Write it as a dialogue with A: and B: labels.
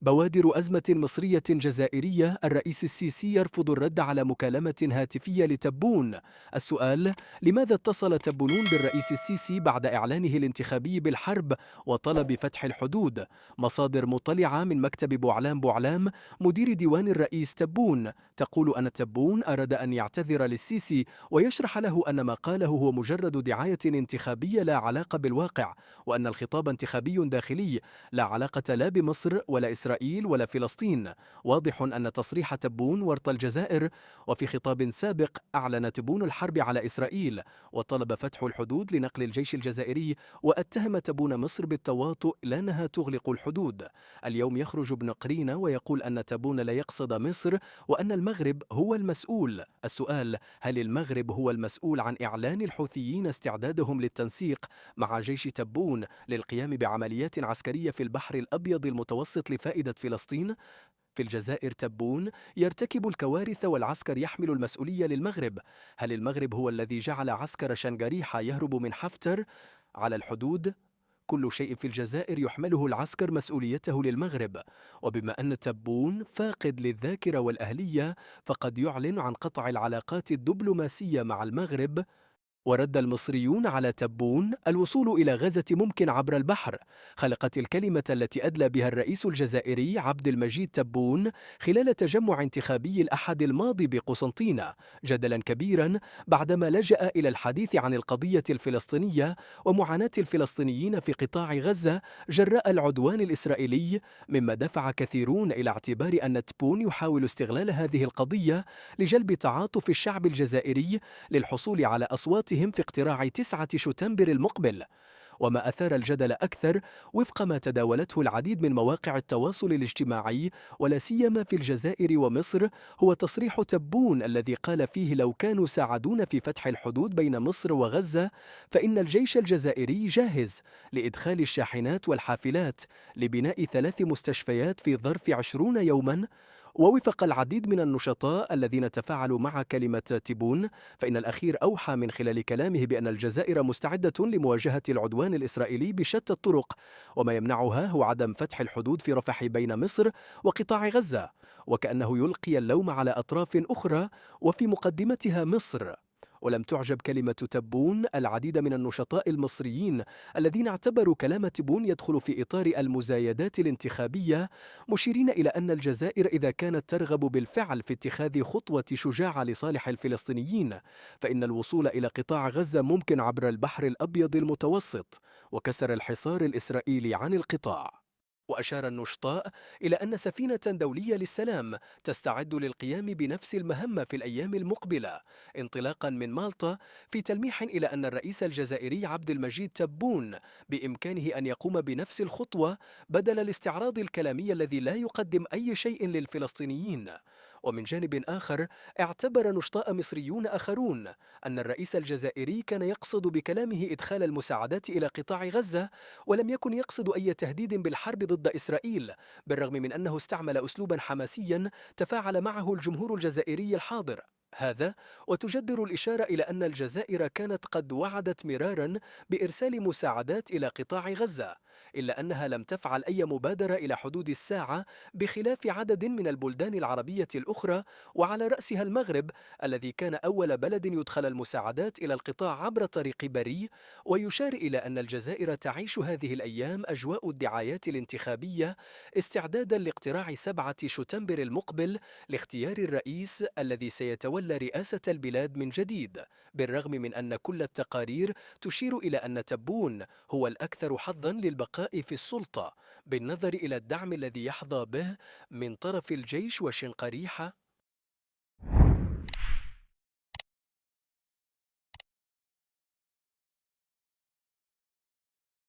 A: بوادر أزمة مصرية جزائرية. الرئيس السيسي يرفض الرد على مكالمة هاتفية لتبون. السؤال: لماذا اتصل تبونون بالرئيس السيسي بعد إعلانه الانتخابي بالحرب وطلب فتح الحدود؟ مصادر مطلعة من مكتب بوعلام بوعلام مدير ديوان الرئيس تبون تقول أن تبون أراد أن يعتذر للسيسي ويشرح له أن ما قاله هو مجرد دعاية انتخابية لا علاقة بالواقع، وأن الخطاب انتخابي داخلي لا علاقة لا بمصر ولا إسرائيل ولا فلسطين. واضح أن تصريح تبون ورط الجزائر، وفي خطاب سابق أعلن تبون الحرب على إسرائيل وطلب فتح الحدود لنقل الجيش الجزائري، واتهم تبون مصر بالتواطؤ لأنها تغلق الحدود. اليوم يخرج ابن قرينة ويقول أن تبون لا يقصد مصر وأن المغرب هو المسؤول. السؤال: هل المغرب هو المسؤول عن إعلان الحوثيين استعدادهم للتنسيق مع جيش تبون للقيام بعمليات عسكرية في البحر الأبيض المتوسط لفائدة فلسطين؟ في الجزائر تبون يرتكب الكوارث والعسكر يحمل المسؤولية للمغرب. هل المغرب هو الذي جعل عسكر شنغاريحة يهرب من حفتر على الحدود؟ كل شيء في الجزائر يحمله العسكر مسؤوليته للمغرب، وبما أن تبون فاقد للذاكرة والأهلية فقد يعلن عن قطع العلاقات الدبلوماسية مع المغرب. ورد المصريون على تبون: الوصول إلى غزة ممكن عبر البحر. خلقت الكلمة التي أدلى بها الرئيس الجزائري عبد المجيد تبون خلال تجمع انتخابي الأحد الماضي بقسنطينة جدلا كبيرا بعدما لجأ إلى الحديث عن القضية الفلسطينية ومعاناة الفلسطينيين في قطاع غزة جراء العدوان الإسرائيلي، مما دفع كثيرون إلى اعتبار أن تبون يحاول استغلال هذه القضية لجلب تعاطف الشعب الجزائري للحصول على أصواتهم في اقتراع 9 شتنبر المقبل. وما أثار الجدل أكثر وفق ما تداولته العديد من مواقع التواصل الاجتماعي ولا سيما في الجزائر ومصر هو تصريح تبون الذي قال فيه: لو كانوا ساعدونا في فتح الحدود بين مصر وغزة فإن الجيش الجزائري جاهز لإدخال الشاحنات والحافلات لبناء 3 مستشفيات في ظرف 20 يوما. ووفق العديد من النشطاء الذين تفاعلوا مع كلمة تبون، فإن الأخير أوحى من خلال كلامه بأن الجزائر مستعدة لمواجهة العدوان الإسرائيلي بشتى الطرق، وما يمنعها هو عدم فتح الحدود في رفح بين مصر وقطاع غزة، وكأنه يلقي اللوم على أطراف أخرى وفي مقدمتها مصر. ولم تعجب كلمة تبون العديد من النشطاء المصريين الذين اعتبروا كلام تبون يدخل في إطار المزايدات الانتخابية، مشيرين إلى أن الجزائر إذا كانت ترغب بالفعل في اتخاذ خطوة شجاعة لصالح الفلسطينيين فإن الوصول إلى قطاع غزة ممكن عبر البحر الأبيض المتوسط وكسر الحصار الإسرائيلي عن القطاع. وأشار النشطاء إلى أن سفينة دولية للسلام تستعد للقيام بنفس المهمة في الأيام المقبلة انطلاقا من مالطا، في تلميح إلى أن الرئيس الجزائري عبد المجيد تبون بإمكانه أن يقوم بنفس الخطوة بدل الاستعراض الكلامي الذي لا يقدم أي شيء للفلسطينيين. ومن جانب آخر اعتبر نشطاء مصريون آخرون أن الرئيس الجزائري كان يقصد بكلامه إدخال المساعدات إلى قطاع غزة ولم يكن يقصد أي تهديد بالحرب ضد إسرائيل، بالرغم من أنه استعمل أسلوبا حماسيا تفاعل معه الجمهور الجزائري الحاضر. هذا وتجدر الإشارة إلى أن الجزائر كانت قد وعدت مرارا بإرسال مساعدات إلى قطاع غزة، إلا أنها لم تفعل أي مبادرة إلى حدود الساعة بخلاف عدد من البلدان العربية الأخرى، وعلى رأسها المغرب الذي كان أول بلد يدخل المساعدات إلى القطاع عبر طريق بري. ويشار إلى أن الجزائر تعيش هذه الأيام أجواء الدعايات الانتخابية استعدادا لاقتراع 7 شتنبر المقبل لاختيار الرئيس الذي سيتولى رئاسة البلاد من جديد، بالرغم من أن كل التقارير تشير إلى أن تبون هو الأكثر حظا للبقاء في السلطة بالنظر إلى الدعم الذي يحظى به من طرف الجيش وشنقريحة